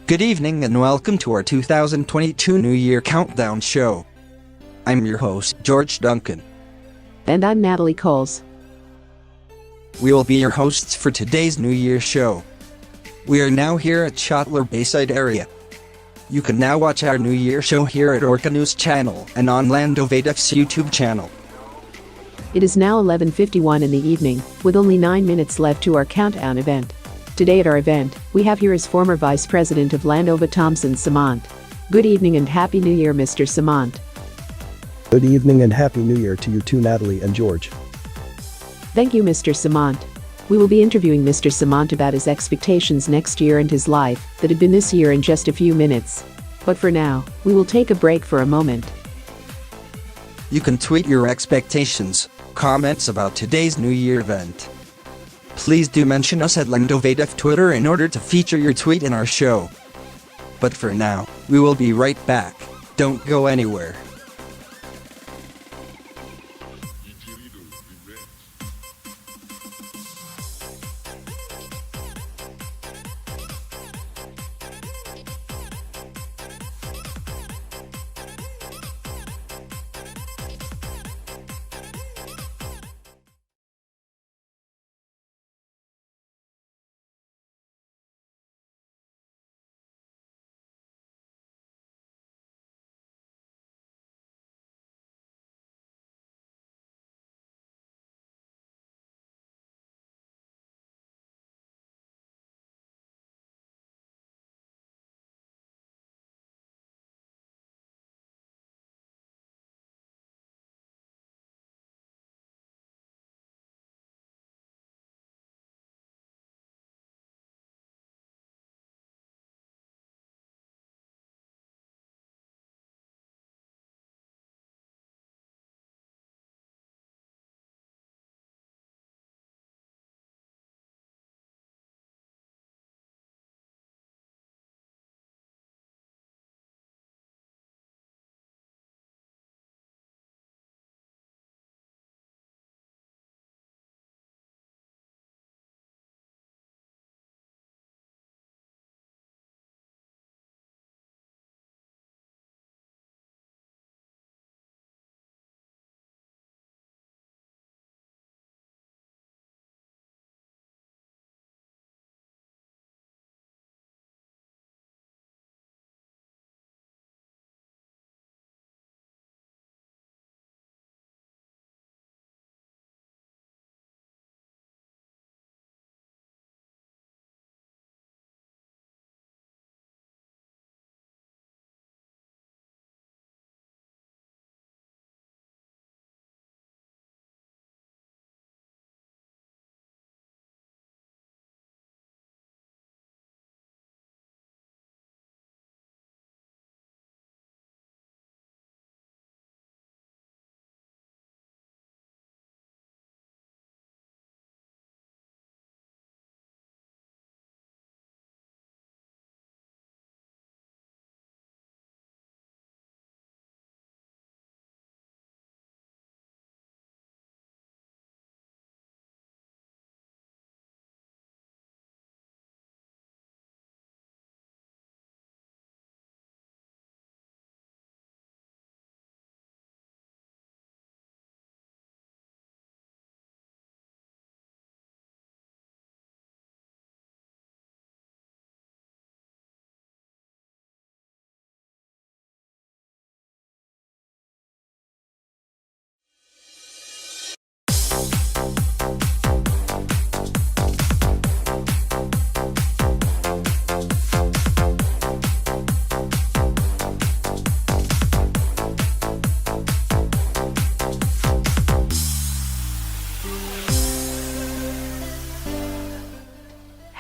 Good evening and welcome to our 2022 New Year Countdown show. I'm your host, George Duncan. And I'm Natalie Coles. We will be your hosts for today's New Year show. We are now here at Shotler Bayside area. You can now watch our New Year show here at Orca News channel and on Landova's YouTube channel. It is now 11:51 in the evening, with only 9 minutes left to our countdown event. Today at our event, we have here as former Vice President of Landova Thompson Samant. Good evening and Happy New Year, Mr. Samant. Good evening and Happy New Year to you too, Natalie and George. Thank you, Mr. Samant. We will be interviewing Mr. Samant about his expectations next year and his life that had been this year in just a few minutes. But for now, we will take a break for a moment. You can tweet your expectations, comments about today's New Year event. Please do mention us at Landova Twitter in order to feature your tweet in our show. But for now, we will be right back. Don't go anywhere.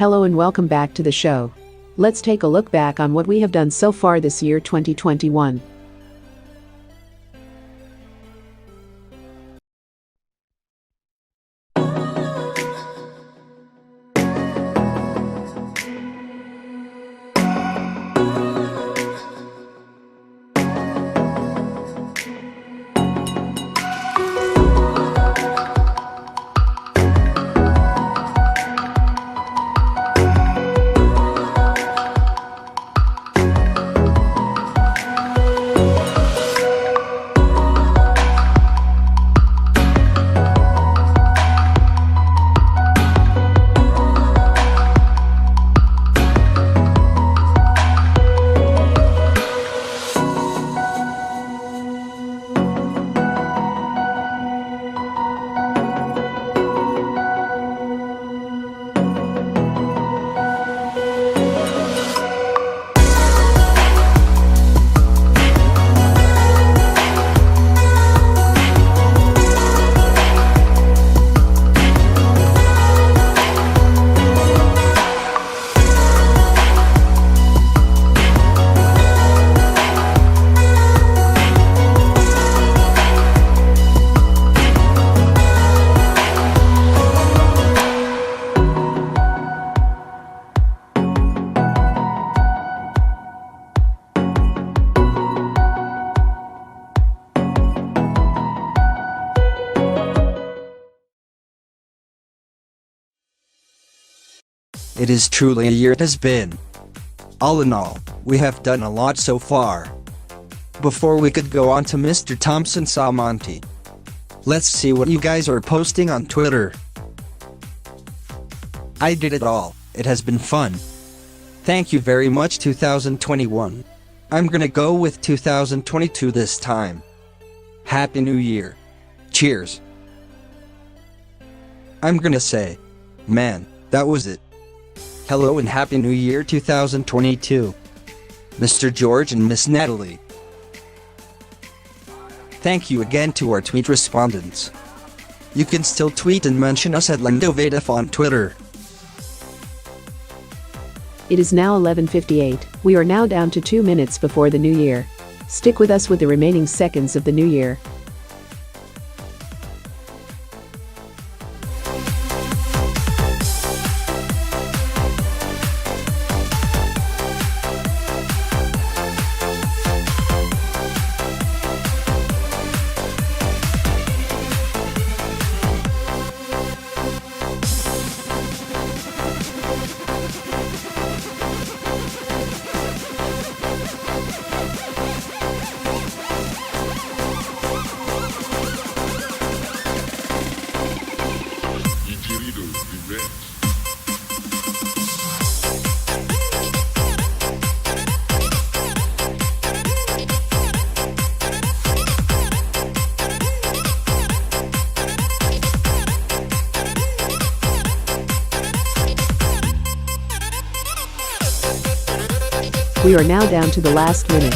Hello and welcome back to the show. Let's take a look back on what we have done so far this year 2021. It is truly a year it has been. All in all, we have done a lot so far. Before we could go on to Mr. Thompson Samonti, let's see what you guys are posting on Twitter. I did it all. It has been fun. Thank you very much 2021. I'm gonna go with 2022 this time. Happy New Year. Cheers. I'm gonna say, man, that was it. Hello and Happy New Year 2022. Mr. George and Miss Natalie. Thank you again to our tweet respondents. You can still tweet and mention us at Landova on Twitter. It is now 11:58. We are now down to 2 minutes before the new year. Stick with us with the remaining seconds of the new year. We are now down to the last minute.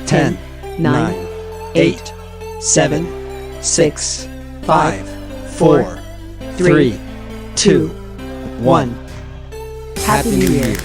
Ten, 9, 8, 7, 6, 5, 4, 3, 2, 1. Happy New Year.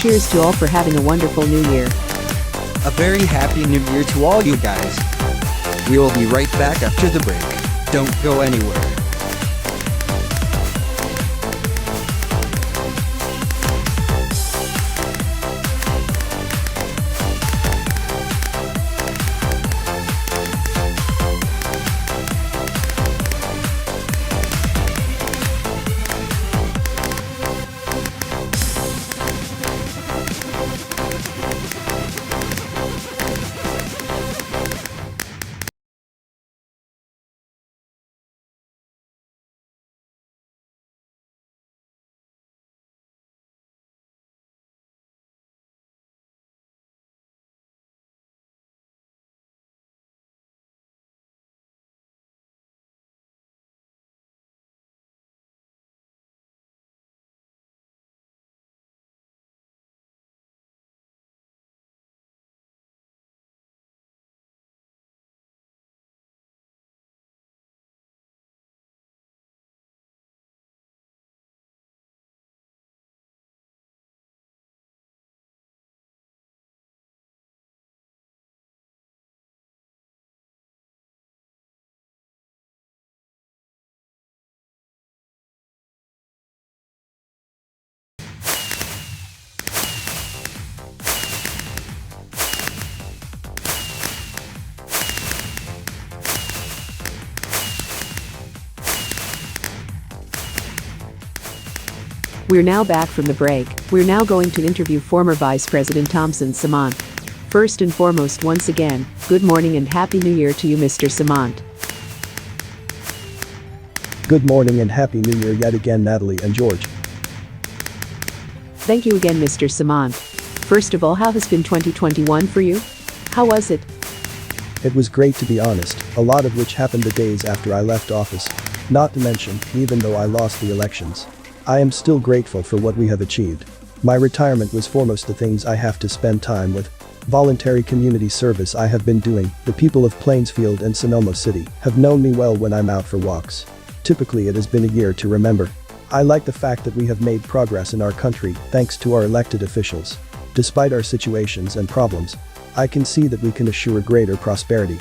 Cheers to all for having a wonderful new year. A very happy new year to all you guys. We will be right back after the break. Don't go anywhere. We're now back from the break. We're now going to interview former Vice President Thompson Syne. First and foremost, once again, good morning and Happy New Year to you, Mr. Syne. Good morning and Happy New Year yet again, Natalie and George. Thank you again, Mr. Syne. First of all, how has been 2021 for you? How was it? It was great, to be honest, a lot of which happened the days after I left office. Not to mention, even though I lost the elections, I am still grateful for what we have achieved. My retirement was foremost the things I have to spend time with. Voluntary community service I have been doing. The people of Plainsfield and Sonoma City have known me well when I'm out for walks. Typically it has been a year to remember. I like the fact that we have made progress in our country thanks to our elected officials. Despite our situations and problems, I can see that we can assure greater prosperity.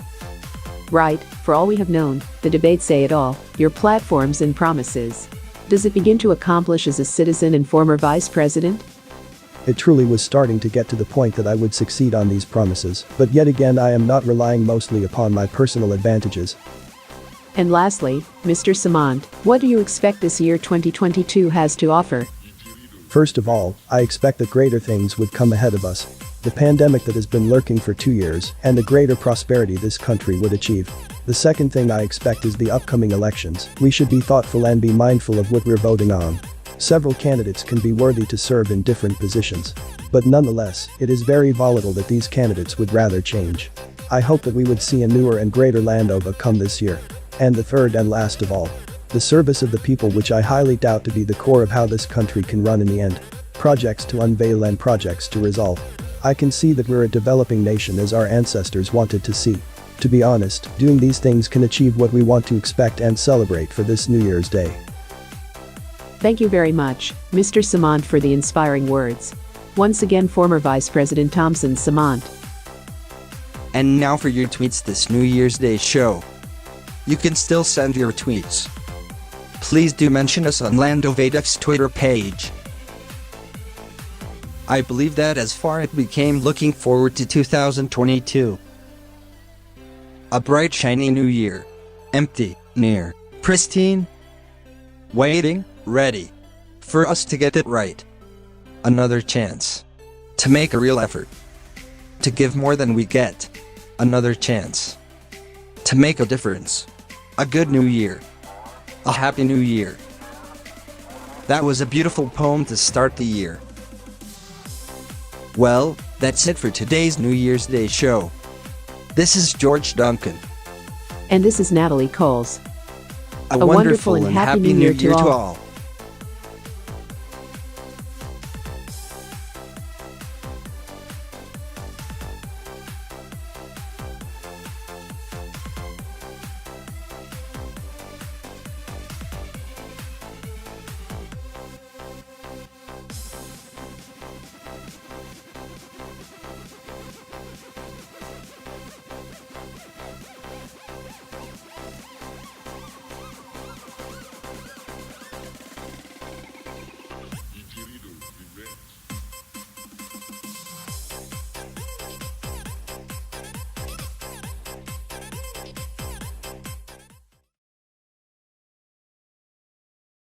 Right, for all we have known, the debates say it all, your platforms and promises. Does it begin to accomplish as a citizen and former vice president? It truly was starting to get to the point that I would succeed on these promises, but yet again I am not relying mostly upon my personal advantages. And lastly, Mr. Syne, what do you expect this year 2022 has to offer? First of all, I expect that greater things would come ahead of us. The pandemic that has been lurking for 2 years and the greater prosperity this country would achieve. The second thing I expect is the upcoming elections. We should be thoughtful and be mindful of what we're voting on. Several candidates can be worthy to serve in different positions. But nonetheless, it is very volatile that these candidates would rather change. I hope that we would see a newer and greater Landova come this year. And the third and last of all, the service of the people, which I highly doubt to be the core of how this country can run in the end. Projects to unveil and projects to resolve. I can see that we're a developing nation as our ancestors wanted to see. To be honest, doing these things can achieve what we want to expect and celebrate for this New Year's Day. Thank you very much, Mr. Syne, for the inspiring words. Once again, former Vice President Thompson Syne. And now for your tweets this New Year's Day show. You can still send your tweets. Please do mention us on Landova's Twitter page. I believe that as far it became looking forward to 2022. A bright shiny new year. Empty, near, pristine. Waiting, ready. For us to get it right. Another chance. To make a real effort. To give more than we get. Another chance. To make a difference. A good new year. A happy new year. That was a beautiful poem to start the year. Well, that's it for today's New Year's Day show. This is George Duncan. And this is Natalie Coles. A wonderful and happy new year to all.